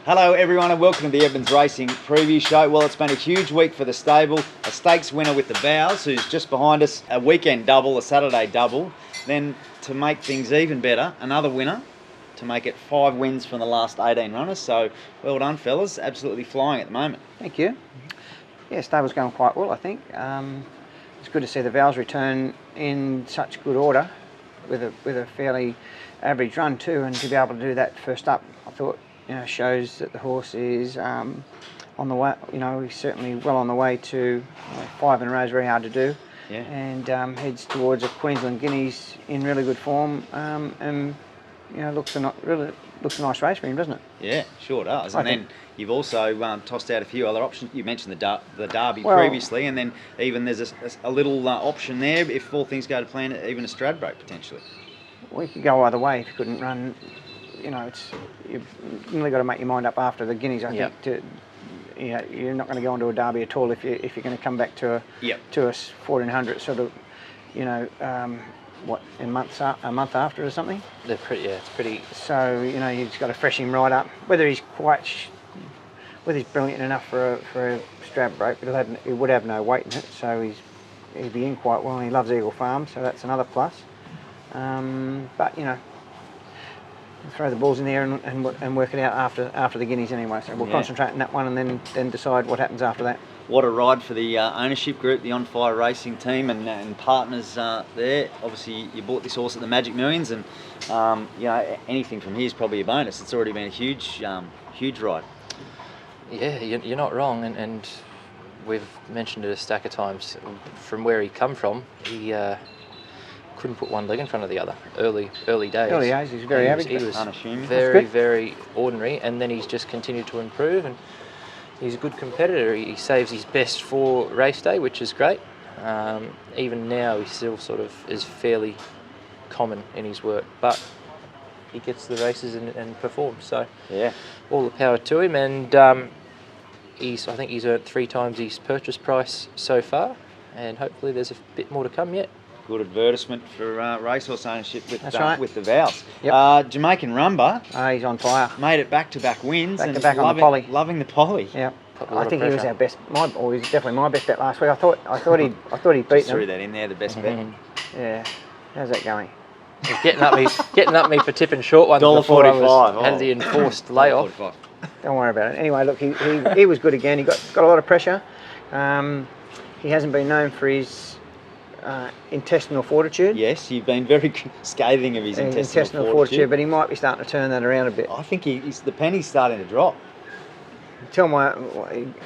Hello everyone and welcome to the Edmonds Racing preview show. Well, it's been a huge week for the stable. A stakes winner with the VOWELS, who's just behind us, a weekend double, a Saturday double. Then to make things even better, another winner to make it 5 wins from the last 18 runners. So well done fellas, absolutely flying at the moment. Thank you. Yeah, stable's going quite well, I think. It's good to see the VOWELS return in such good order with a fairly average run too, and to be able to do that first up, I thought, shows that the horse is on the way. He's certainly well on the way to 5 in a row is very hard to do. Yeah. And heads towards a Queensland Guineas in really good form, and looks a nice race for him, doesn't it? Yeah, sure does. And then you've also tossed out a few other options. You mentioned the Derby Well, previously, and then even there's a little option there if all things go to plan, even a Stradbroke potentially. We could go either way if you couldn't run. You've really got to make your mind up after the Guineas, I think. You're not going to go into a Derby at all if you're going to come back to a 1400 sort of, a month after or something. They're pretty, it's pretty. So you've just got to fresh him right up. Whether he's brilliant enough for a Stradbroke, but he would have no weight in it, so he'd be in quite well. And he loves Eagle Farm, so that's another plus. But throw the balls in there and work it out after the Guineas anyway. So we'll concentrate on that one and then decide what happens after that. What a ride for the ownership group, the On Fire Racing team and partners there. Obviously, you bought this horse at the Magic Millions, and anything from here is probably a bonus. It's already been a huge ride. Yeah, you're not wrong, and we've mentioned it a stack of times. From where he come from, he couldn't put one leg in front of the other. Early days. Early days, he's very average. He was unassuming. very ordinary, and then he's just continued to improve, and he's a good competitor. He saves his best for race day, which is great. Even now, he still sort of is fairly common in his work, but he gets the races and performs. So yeah, all the power to him, and I think he's earned 3 times his purchase price so far, and hopefully there's a bit more to come yet. Good advertisement for racehorse ownership with the VOWELS. Yep. Jamaican Rumba. He's on fire. Made it back-to-back wins. Back-to-back on the poly. Loving the poly. Yeah. I think he was our best. He's definitely my best bet last week. I thought he'd beat Threw that in there, the best bet. Yeah. How's that going? He's getting up me for tipping short ones before I had the enforced layoff. Don't worry about it. Anyway, look, he was good again. He got a lot of pressure. He hasn't been known for his intestinal fortitude. Yes, you've been very scathing of his intestinal fortitude, but he might be starting to turn that around a bit. I think the penny's starting to drop.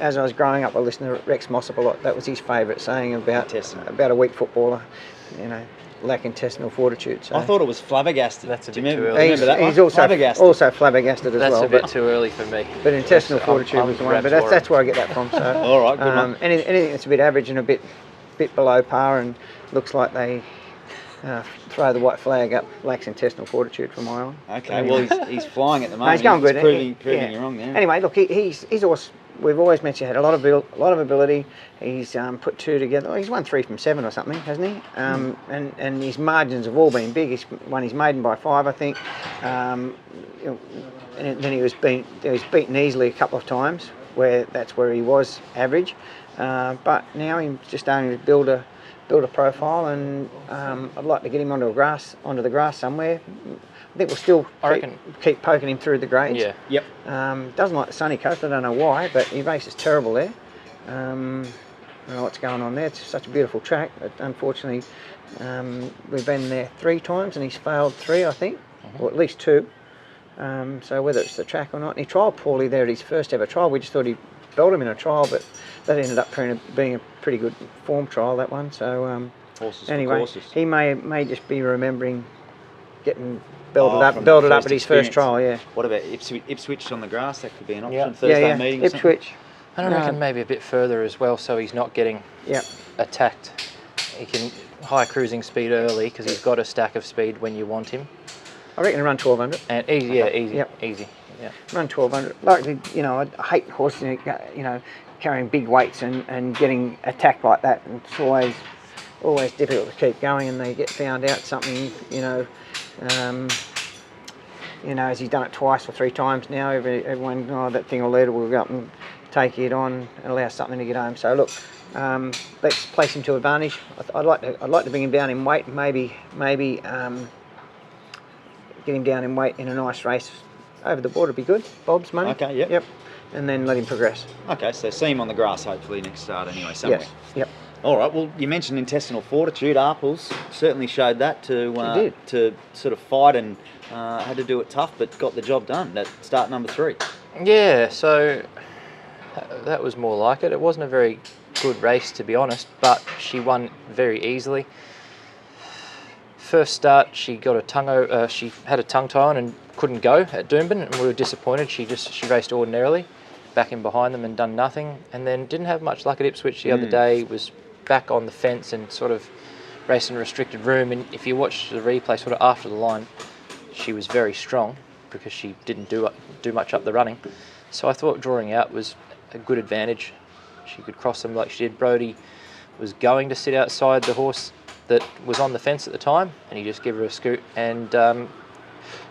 As I was growing up, I listened to Rex Mossop a lot. That was his favourite saying about a weak footballer, lack intestinal fortitude. So I thought it was flabbergasted. That's a bit too early. He's also flabbergasted as well. That's a bit too early for me. But intestinal fortitude was the one. But that's where I get that from. So all right, good one. Anything that's a bit average and a bit below par and looks like they throw the white flag up, lacks intestinal fortitude from my eye. Okay, well he's flying at the moment. He's going good. Proving you wrong there. Anyway, look, he's horse. We've always mentioned he had a lot of ability. He's put 2 together. He's won 3 from 7 or something, hasn't he? And his margins have all been big. He's won his maiden by 5, I think. And then he was beaten easily a couple of times, that's where he was average. But now he's just starting to build a profile, and I'd like to get him onto the grass somewhere. I think we'll still keep poking him through the grades. Yeah. Yep. Doesn't like the sunny coast. I don't know why, but he races terrible there. I don't know what's going on there. It's such a beautiful track, but unfortunately, we've been there 3 times and he's failed 3, I think, or at least 2. So whether it's the track or not, he trialled poorly there at his first ever trial. We just thought he'd belt him in a trial, but that ended up being a pretty good form trial, that one. So anyway, he may just be remembering getting belted up at his first trial. Yeah. What about Ipswich on the grass? That could be an option. Thursday meeting. Ipswich. I reckon maybe a bit further as well, so he's not getting attacked. He can high cruising speed early because he's got a stack of speed when you want him. I reckon run 1200. And easy, easy. Yeah. Run 1200. Like, I hate horses, carrying big weights and getting attacked like that. And it's always difficult to keep going, and they get found out something, you know, as he's done it twice or 3 times now, everyone, oh, that thing will lead, we'll go up and take it on and allow something to get home. So look, let's place him to advantage. I'd like to bring him down in weight, maybe get him down in weight in a nice race over the border would be good. Bob's money. Okay, yep. Yep. And then let him progress. Okay, so see him on the grass hopefully next start anyway, somewhere. Yes. Yep. All right, well, you mentioned intestinal fortitude. Arpels certainly showed that to sort of fight and had to do it tough, but got the job done at start number 3. Yeah, so that was more like it. It wasn't a very good race, to be honest, but she won very easily. First start, she got a she had a tongue tie on and couldn't go at Doomben, and we were disappointed. She raced ordinarily, back in behind them and done nothing, and then didn't have much luck at Ipswich the other day. Was back on the fence and sort of racing restricted room. And if you watch the replay, sort of after the line, she was very strong because she didn't do much up the running. So I thought drawing out was a good advantage. She could cross them like she did. Brodie was going to sit outside the horse that was on the fence at the time, and he just gave her a scoot and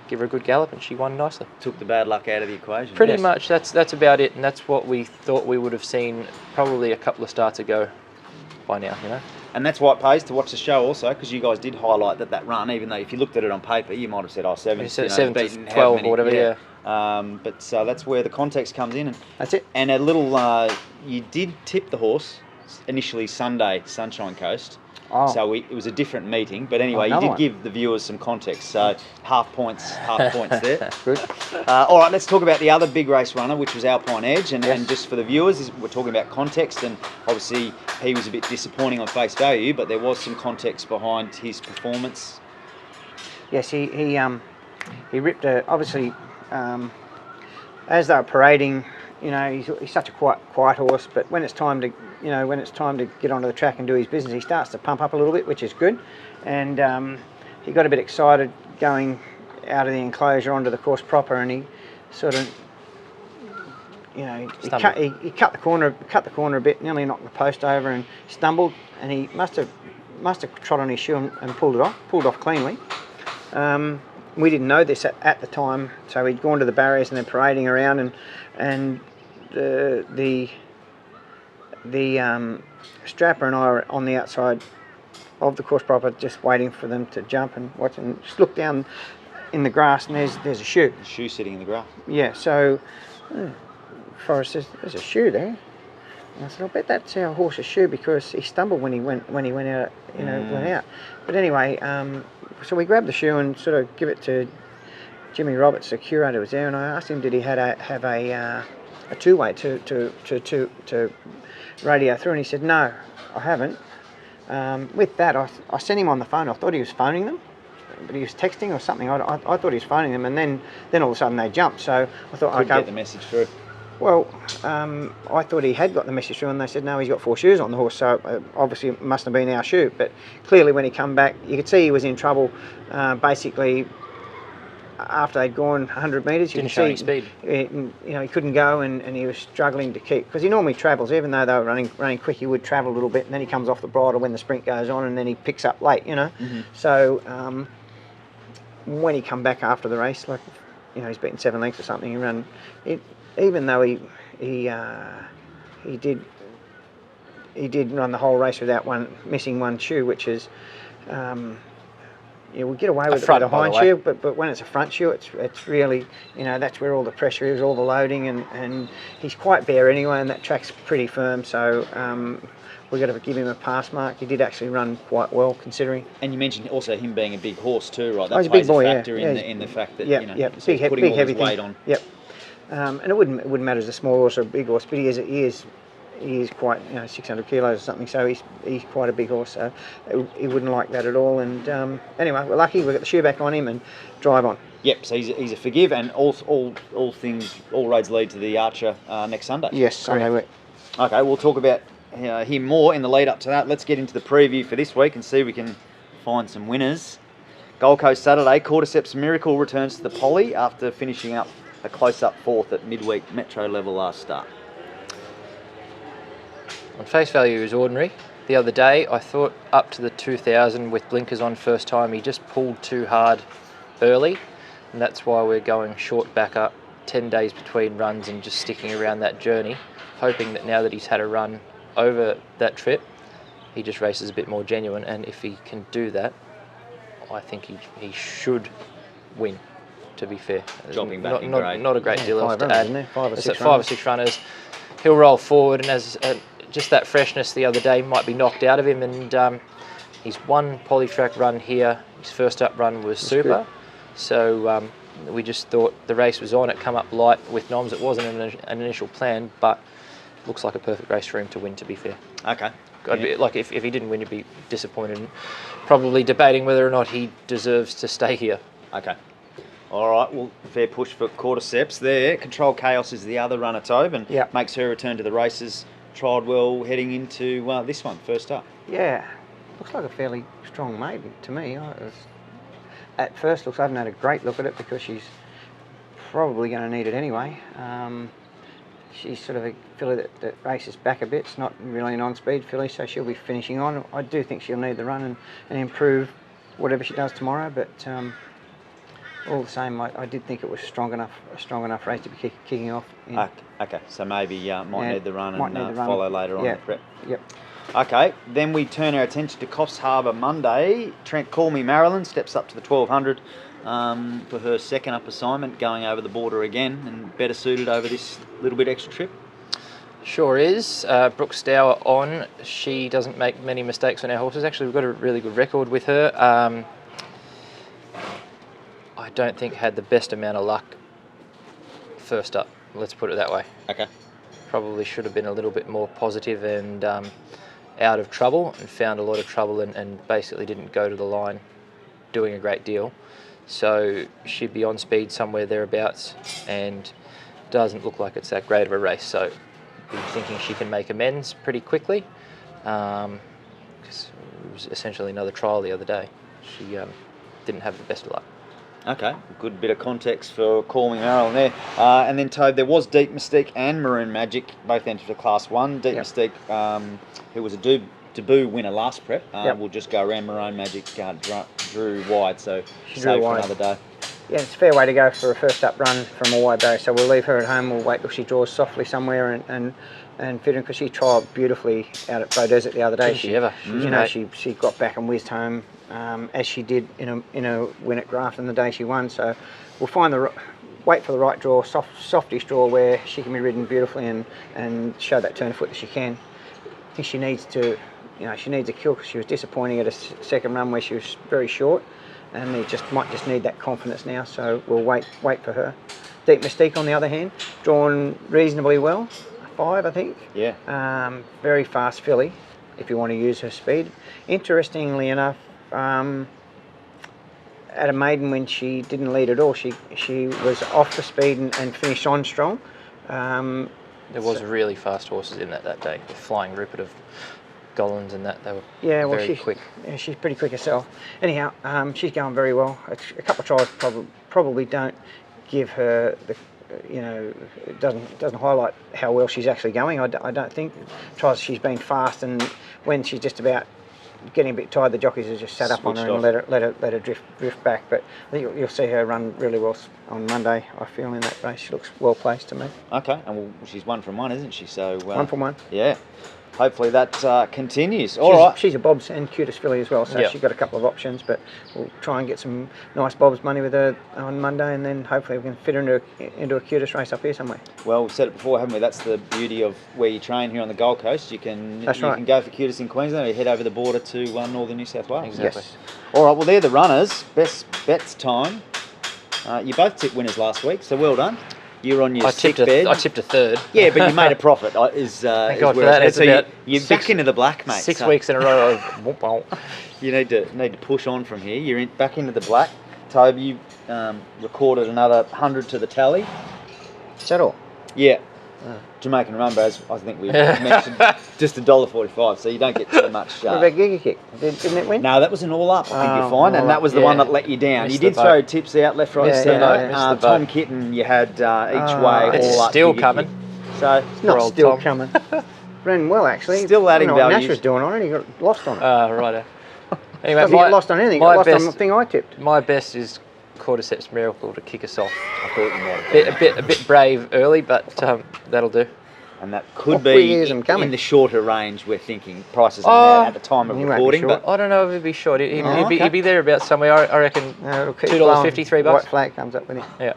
give her a good gallop, and she won nicely. Took the bad luck out of the equation. Pretty much, that's about it, and that's what we thought we would have seen probably a couple of starts ago by now, you know. And that's why it pays to watch the show also, because you guys did highlight that run, even though if you looked at it on paper, you might have said, 7. You said 7 to 12 or whatever, yeah. But that's where the context comes in. And that's it. And a little, you did tip the horse initially Sunday, Sunshine Coast. Oh. So it was a different meeting, but anyway, you did give the viewers some context. So half points there. Good. All right, let's talk about the other big race runner, which was Alpine Edge. And just for the viewers, we're talking about context. And obviously, he was a bit disappointing on face value, but there was some context behind his performance. Yes, he ripped obviously as they were parading. You know, he's such a quiet horse, but when it's time to get onto the track and do his business, he starts to pump up a little bit, which is good. And he got a bit excited going out of the enclosure onto the course proper, and he sort of, you know, he cut the corner a bit, nearly knocked the post over, and stumbled, and he must have trod on his shoe and pulled off cleanly. We didn't know this at the time, so he'd gone to the barriers and then parading around, and the strapper and I are on the outside of the course proper, just waiting for them to jump and watch, and just look down in the grass, and there's a shoe. A shoe sitting in the grass. Yeah, so Forrest says, "There's a shoe there." And I said, "I bet that's our horse's shoe because he stumbled when he went out, went out." But anyway, so we grabbed the shoe and sort of give it to Jimmy Roberts, the curator, was there, and I asked him, did he have a two-way to radio through, and he said, "No, I haven't." With that, I sent him on the phone. I thought he was phoning them, but he was texting or something. I thought he was phoning them, and then all of a sudden they jumped. So I thought, Couldn't get the message through. Well, I thought he had got the message through, and they said, no, he's got 4 shoes on the horse, so obviously it must have been our shoe. But clearly when he come back, you could see he was in trouble. Basically, after they'd gone 100 metres, you didn't show any see, speed. he couldn't go, and he was struggling to keep, because he normally travels, even though they were running quick, he would travel a little bit, and then he comes off the bridle when the sprint goes on, and then he picks up late, Mm-hmm. So when he come back after the race, like, he's beaten 7 lengths or something, he ran it. Even though he did run the whole race without missing one shoe, which is we get away with it with a hind shoe, but when it's a front shoe, it's really, that's where all the pressure is, all the loading, and he's quite bare anyway, and that track's pretty firm, so we've got to give him a pass mark. He did actually run quite well, considering. And you mentioned also him being a big horse too, right? That plays a big boy, a factor in the fact that so big, putting all heavy his weight on. Yep. And it wouldn't matter as a small horse or a big horse, but he is quite 600 kilos or something, so he's quite a big horse, so he wouldn't like that at all. And anyway, we're lucky we got the shoe back on him and drive on. Yep, so he's a forgive, and all roads lead to the Archer next Sunday. Yes, Sunday week. Okay, we'll talk about him more in the lead up to that. Let's get into the preview for this week and see if we can find some winners. Gold Coast Saturday, Cordyceps Miracle returns to the Poly after finishing up a close-up 4th at midweek metro level last start. On face value, he was ordinary. The other day, I thought up to the 2000 with blinkers on first time, he just pulled too hard early. and that's why we're going short back up, 10 days between runs and just sticking around that journey, hoping that now that he's had a run over that trip, he just races a bit more genuine, and if he can do that, I think he should win, to be fair. Dropping back in grade. Not a great deal else to runners, add. isn't there? Five or six runners. He'll roll forward, and as just that freshness the other day might be knocked out of him, and he's one polytrack run here. His first up run was super. Good. So we just thought the race was on. It come up light with noms. It wasn't an initial plan, but looks like a perfect race for him to win, to be fair. Okay. I'd be, like if he didn't win, you'd be disappointed and probably debating whether or not he deserves to stay here. Okay. All right, well, fair push for Cordyceps there. Control KAOS is the other runner, Tobe, and makes her return to the races. Tried well heading into this one, first up. Yeah, looks like a fairly strong maiden to me. At first looks, I haven't had a great look at it because she's probably going to need it anyway. She's sort of a filly that races back a bit. It's not really an on-speed filly, so she'll be finishing on. I do think she'll need the run and improve whatever she does tomorrow, but all the same, I did think it was a strong enough race to be kicking off. Okay, so maybe might need the run and follow later on the prep. Yep. Okay, then we turn our attention to Coffs Harbour Monday. Trent Call Me Marilyn steps up to the 1200 for her second up assignment, going over the border again and better suited over this little bit extra trip. Sure is. Brooke Stour on. She doesn't make many mistakes on our horses. Actually, we've got a really good record with her. I don't think had the best amount of luck first up. Let's put it that way. Okay. Probably should have been a little bit more positive and out of trouble, and found a lot of trouble and basically didn't go to the line doing a great deal. So she'd be on speed somewhere thereabouts and doesn't look like it's that great of a race. So be thinking she can make amends pretty quickly, because it was essentially another trial the other day. She didn't have the best of luck. Okay, good bit of context for Call Me Marilyn there. And then, Tobe, there was Deep Mystique and Maroon Magic, both entered for Class 1. Deep Mystique, who was a debut winner last prep, will just go around. Maroon Magic drew wide, so save for another day. Yeah, it's a fair way to go for a first up run from a wide barrier, so we'll leave her at home. We'll wait till she draws softly somewhere and fit in, because she trialled beautifully out at Bow Desert the other day. She got back and whizzed home, as she did in a win at Grafton the day she won. So we'll wait for the right draw, softish draw where she can be ridden beautifully and show that turn of foot that she can. I think she needs to, she needs a kill, because she was disappointing at a second run where she was very short, and they might just need that confidence now. So we'll wait for her. Deep Mystique, on the other hand, drawn reasonably well. 5, I think. Yeah. Very fast filly, if you want to use her speed. Interestingly enough, at a maiden when she didn't lead at all, she was off the speed and finished on strong. There was really fast horses in that day. The Flying Rupert of Gollins and that, they were very quick. Yeah, she's pretty quick herself. Anyhow, she's going very well. A couple of trials probably don't give her the, it doesn't highlight how well she's actually going. I don't think. Tries, she's been fast, and when she's just about getting a bit tired, the jockeys have just sat up on her and let her drift back. But I think you'll see her run really well on Monday, I feel, in that race. She looks well placed to me. Okay, and she's 1 from 1, isn't she? So 1 from 1. Yeah. Hopefully that continues. She's a Bob's and cutest filly as well, so she's got a couple of options, but we'll try and get some nice Bob's money with her on Monday, and then hopefully we can fit her into a cutest race up here somewhere. Well, we've said it before, haven't we? That's the beauty of where you train here on the Gold Coast. You can can go for cutest in Queensland, or you head over the border to northern New South Wales. Exactly. Yes. All right, well, they're the runners. Best bets time. You both tipped winners last week, so well done. You're on your sick bed. I tipped a third. Yeah, but you made a profit. Thank God for that. So you're back into the black, mate. 6 weeks in a row of you need to push on from here. You're back into the black. Tobe, you recorded another 100 to the tally. Is that all? Yeah. Jamaican RUMBA, as I think we mentioned, just $1.45, so you don't get too much. What about Giga Kick? Didn't it win? No, that was an all-up, I think you're fine, and that was the one that let you down. You did throw tips out, left, right, centre. Tom Kitten, you had each way, it's all up. Still coming. So it's not still coming. Ran well, actually. Still adding value. Nash was doing on it, he got lost on it. Righto. Anyway, doesn't get lost on anything, he got lost on the thing I tipped. My best is Cordyceps Miracle to kick us off. I thought you might have done A bit brave early, but that'll do. and that could What be years them coming? in the shorter range. We're thinking prices on that at the time of he won't be recording, short. but I don't know if he'd be short. He'd okay. be there about somewhere. I reckon No, it'll keep $2.50, flowing. $3. White flag comes up with it. Yeah.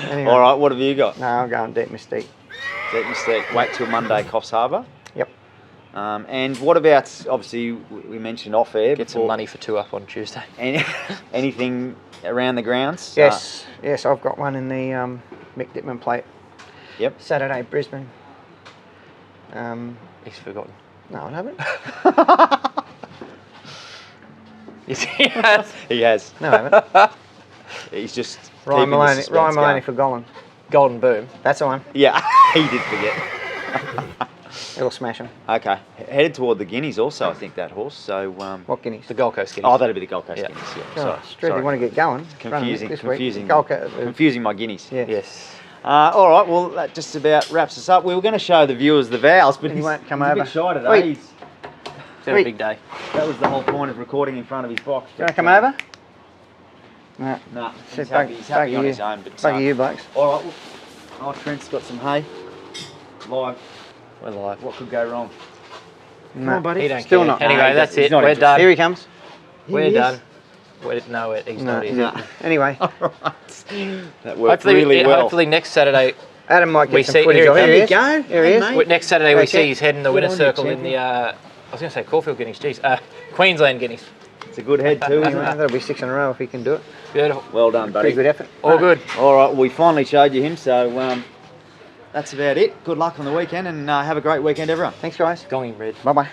Anyway, all right. What have you got? no, I'll go on Deep Mystique. Deep Mystique. Wait till Monday, Coffs Harbour. Yep. And what about, obviously, we mentioned off air. Get some money for 2 up on Tuesday. Anything around the grounds? Yes, yes, I've got one in the Mick Dittman plate. Yep. Saturday, Brisbane. He's forgotten. No, I haven't. Yes, he has. He has. No, I haven't. He's just Ryan keeping the Maloney, suspense Ryan Maloney going. for Golan. Golden Boom. That's the one. Yeah, he did forget. It'll smash him. Okay, headed toward the Guineas also, I think, that horse. So, What guineas? The Gold Coast Guineas. oh, that'd be the Gold Coast Yeah. Guineas. Yeah, Oh, sorry. Straight, you want to get going. Confusing, This confusing, Week. Gold Coast, confusing my Guineas. yeah. Yes. All right, well, that just about wraps us up. We were going to show the viewers the vowels, but He he's, won't come he's a over. bit shy today. Wait. He's, It's been a Sweet. big day. that was the whole point of recording in front of his box. Do you want to come over? No. No, Said he's happy on his own. But, Bugger you, blokes. all right, well, oh, Trent's got some hay. Live. We're live. What could go wrong? No. Come on, buddy. He don't Still care. not. Anyway, No, he that's doesn't. He's it. not We're interested. done. Here he comes. We're He is. done. He's No, not. he's Is not. Anyway, All right. That worked Hopefully, really well. hopefully next Saturday. Adam might get We some see- footage here of he it. There you go. Here he Hey, is. mate. Next Saturday we Okay. see his head in the Good winner's on you, circle in the. I was going to say Caulfield Guineas. Jeez, Queensland Guineas. It's a good head too, isn't Anyway, it? that'll be 6 in a row if he can do it. Beautiful. Well done, buddy. Pretty good effort. All good. All right, well, we finally showed you him, so that's about it. Good luck on the weekend, and have a great weekend, everyone. Thanks, guys. Gonging red. Bye-bye.